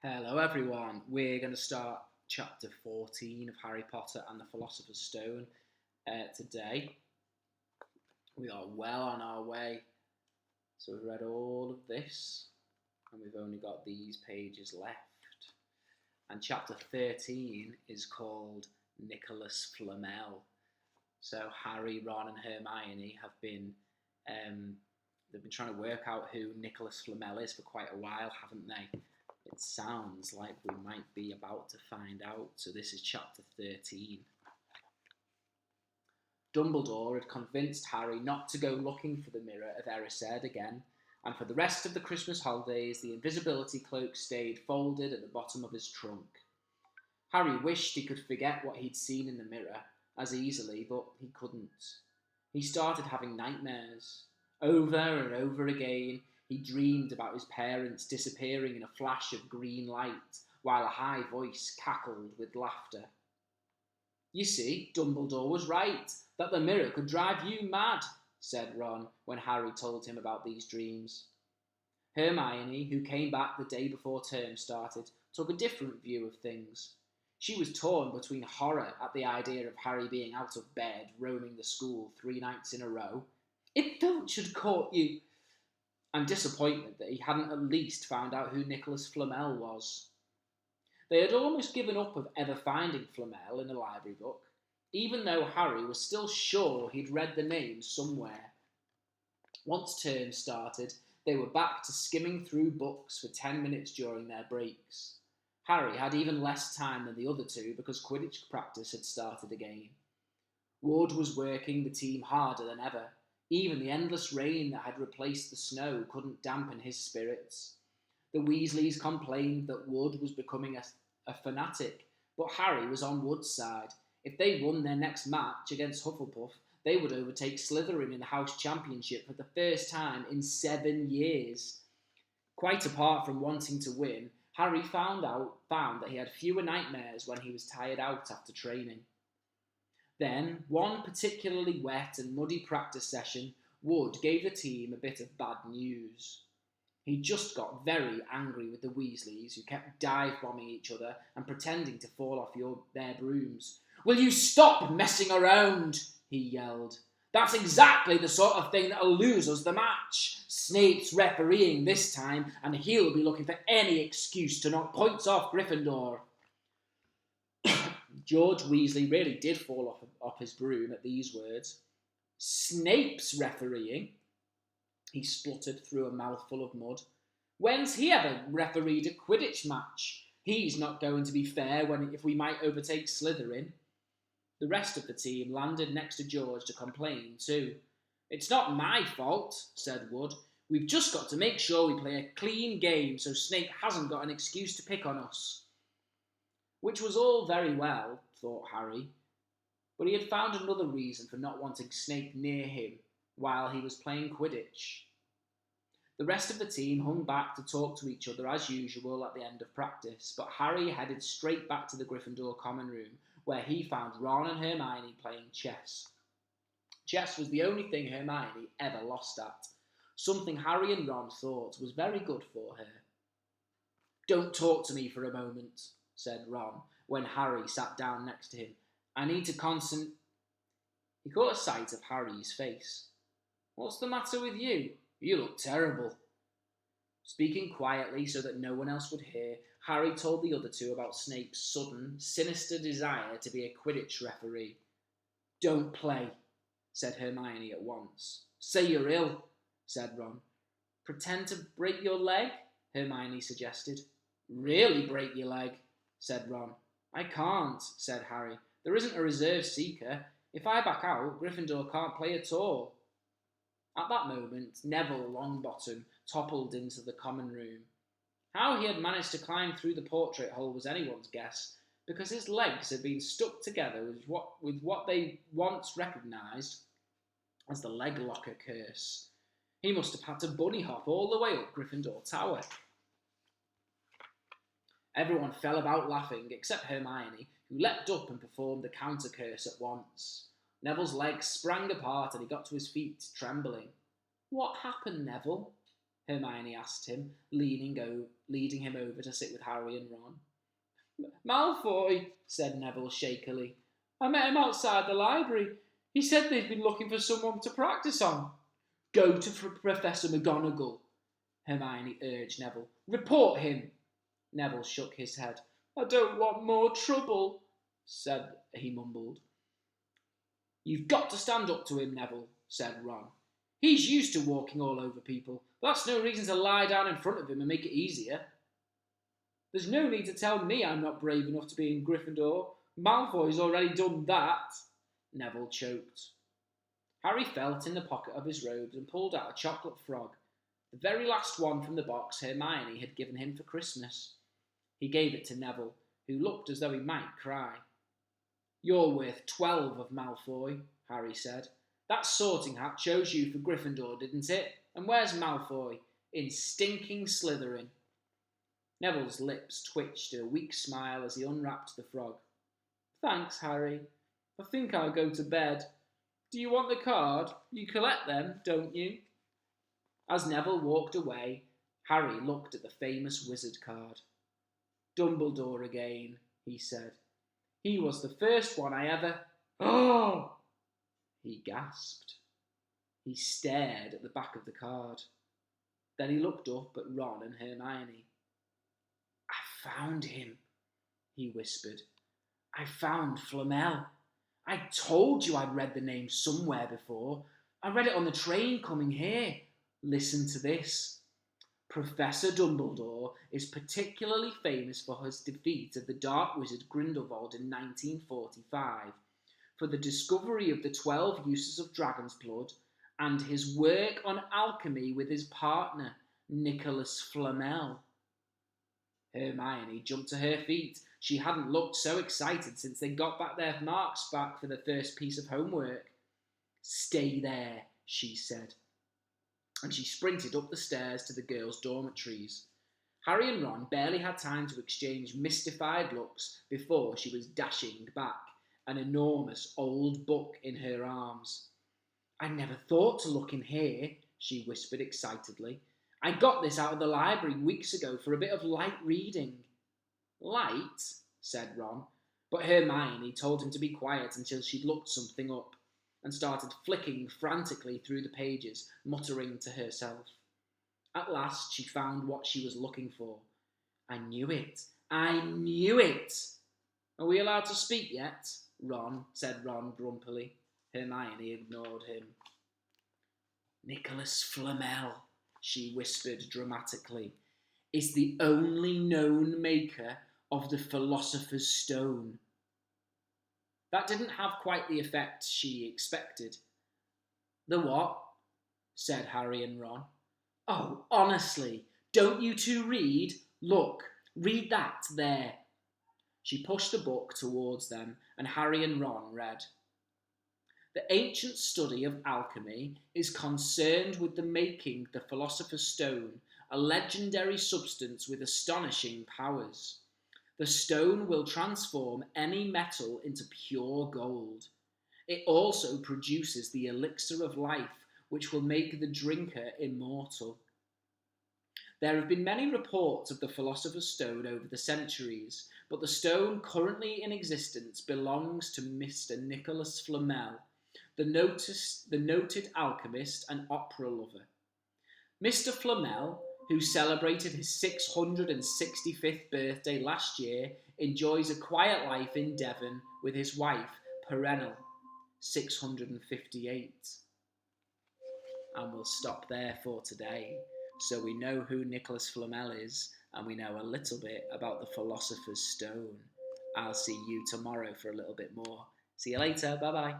Hello everyone, we're going to start chapter 14 of Harry Potter and the Philosopher's Stone today. We are well on our way, so we've read all of this and we've only got these pages left. And chapter 13 is called Nicholas Flamel. So Harry, Ron and Hermione have been trying to work out who Nicholas Flamel is for quite a while, haven't they? It sounds like we might be about to find out. So this is chapter 13. Dumbledore had convinced Harry not to go looking for the Mirror of Erised again, and for the rest of the Christmas holidays the invisibility cloak stayed folded at the bottom of his trunk. Harry wished he could forget what he'd seen in the mirror as easily, but he couldn't. He started having nightmares. Over and over again, he dreamed about his parents disappearing in a flash of green light, while a high voice cackled with laughter. You see, Dumbledore was right, that the mirror could drive you mad, said Ron when Harry told him about these dreams. Hermione, who came back the day before term started, took a different view of things. She was torn between horror at the idea of Harry being out of bed, roaming the school 3 nights in a row. If Filch had caught you, and disappointment that he hadn't at least found out who Nicholas Flamel was. They had almost given up of ever finding Flamel in a library book, even though Harry was still sure he'd read the name somewhere. Once term started, they were back to skimming through books for 10 minutes during their breaks. Harry had even less time than the other two because Quidditch practice had started again. Wood was working the team harder than ever. Even the endless rain that had replaced the snow couldn't dampen his spirits. The Weasleys complained that Wood was becoming a fanatic, but Harry was on Wood's side. If they won their next match against Hufflepuff, they would overtake Slytherin in the House Championship for the first time in 7 years. Quite apart from wanting to win, Harry found that he had fewer nightmares when he was tired out after training. Then, one particularly wet and muddy practice session, Wood gave the team a bit of bad news. He just got very angry with the Weasleys, who kept dive-bombing each other and pretending to fall off their brooms. Will you stop messing around? He yelled. That's exactly the sort of thing that'll lose us the match. Snape's refereeing this time, and he'll be looking for any excuse to knock points off Gryffindor. George Weasley really did fall off his broom at these words. Snape's refereeing? He spluttered through a mouthful of mud. When's he ever refereed a Quidditch match? He's not going to be fair if we might overtake Slytherin. The rest of the team landed next to George to complain too. It's not my fault, said Wood. We've just got to make sure we play a clean game so Snape hasn't got an excuse to pick on us. Which was all very well, thought Harry, but he had found another reason for not wanting Snape near him while he was playing Quidditch. The rest of the team hung back to talk to each other as usual at the end of practice, but Harry headed straight back to the Gryffindor common room, where he found Ron and Hermione playing chess. Chess was the only thing Hermione ever lost at, something Harry and Ron thought was very good for her. Don't talk to me for a moment, said Ron, when Harry sat down next to him. I need to He caught a sight of Harry's face. What's the matter with you? You look terrible. Speaking quietly so that no one else would hear, Harry told the other two about Snape's sudden, sinister desire to be a Quidditch referee. Don't play, said Hermione at once. Say you're ill, said Ron. Pretend to break your leg, Hermione suggested. Really break your leg, said Ron. I can't, said Harry. There isn't a reserve seeker. If I back out, Gryffindor can't play at all. At that moment, Neville Longbottom toppled into the common room. How he had managed to climb through the portrait hole was anyone's guess, because his legs had been stuck together with what they once recognised as the leg locker curse. He must have had to bunny hop all the way up Gryffindor Tower. Everyone fell about laughing, except Hermione, who leapt up and performed the counter curse at once. Neville's legs sprang apart and he got to his feet, trembling. What happened, Neville? Hermione asked him, leading him over to sit with Harry and Ron. Malfoy, said Neville shakily. I met him outside the library. He said they'd been looking for someone to practice on. Go to Professor McGonagall, Hermione urged Neville. Report him. Neville shook his head. I don't want more trouble, he mumbled. You've got to stand up to him, Neville, said Ron. He's used to walking all over people. That's no reason to lie down in front of him and make it easier. There's no need to tell me I'm not brave enough to be in Gryffindor. Malfoy's already done that, Neville choked. Harry felt in the pocket of his robes and pulled out a chocolate frog, the very last one from the box Hermione had given him for Christmas. He gave it to Neville, who looked as though he might cry. You're worth 12 of Malfoy, Harry said. That sorting hat chose you for Gryffindor, didn't it? And where's Malfoy? In stinking Slytherin. Neville's lips twitched in a weak smile as he unwrapped the frog. Thanks, Harry. I think I'll go to bed. Do you want the card? You collect them, don't you? As Neville walked away, Harry looked at the famous wizard card. Dumbledore again, he said. He was the first one I ever... Oh! He gasped. He stared at the back of the card. Then he looked up at Ron and Hermione. I found him, he whispered. I found Flamel. I told you I'd read the name somewhere before. I read it on the train coming here. Listen to this. Professor Dumbledore is particularly famous for his defeat of the Dark Wizard Grindelwald in 1945, for the discovery of the 12 uses of dragon's blood, and his work on alchemy with his partner, Nicholas Flamel. Hermione jumped to her feet. She hadn't looked so excited since they got back their marks back for the first piece of homework. Stay there, she said, and she sprinted up the stairs to the girls' dormitories. Harry and Ron barely had time to exchange mystified looks before she was dashing back, an enormous old book in her arms. I never thought to look in here, she whispered excitedly. I got this out of the library weeks ago for a bit of light reading. Light? Said Ron, but Hermione told him to be quiet until she'd looked something up, and started flicking frantically through the pages, muttering to herself. At last she found what she was looking for. I knew it! I knew it! Are we allowed to speak yet? Said Ron grumpily. Hermione ignored him. Nicholas Flamel, she whispered dramatically, is the only known maker of the Philosopher's Stone. That didn't have quite the effect she expected. The what? Said Harry and Ron. Oh, honestly, don't you two read? Look, read that there. She pushed the book towards them, and Harry and Ron read. The ancient study of alchemy is concerned with the making the Philosopher's Stone, a legendary substance with astonishing powers. The stone will transform any metal into pure gold. It also produces the elixir of life, which will make the drinker immortal. There have been many reports of the Philosopher's Stone over the centuries, but the stone currently in existence belongs to Mr. Nicholas Flamel, the noted alchemist and opera lover. Mr. Flamel, who celebrated his 665th birthday last year, enjoys a quiet life in Devon with his wife, Perennial, 658. And we'll stop there for today. So we know who Nicholas Flamel is, and we know a little bit about the Philosopher's Stone. I'll see you tomorrow for a little bit more. See you later. Bye-bye.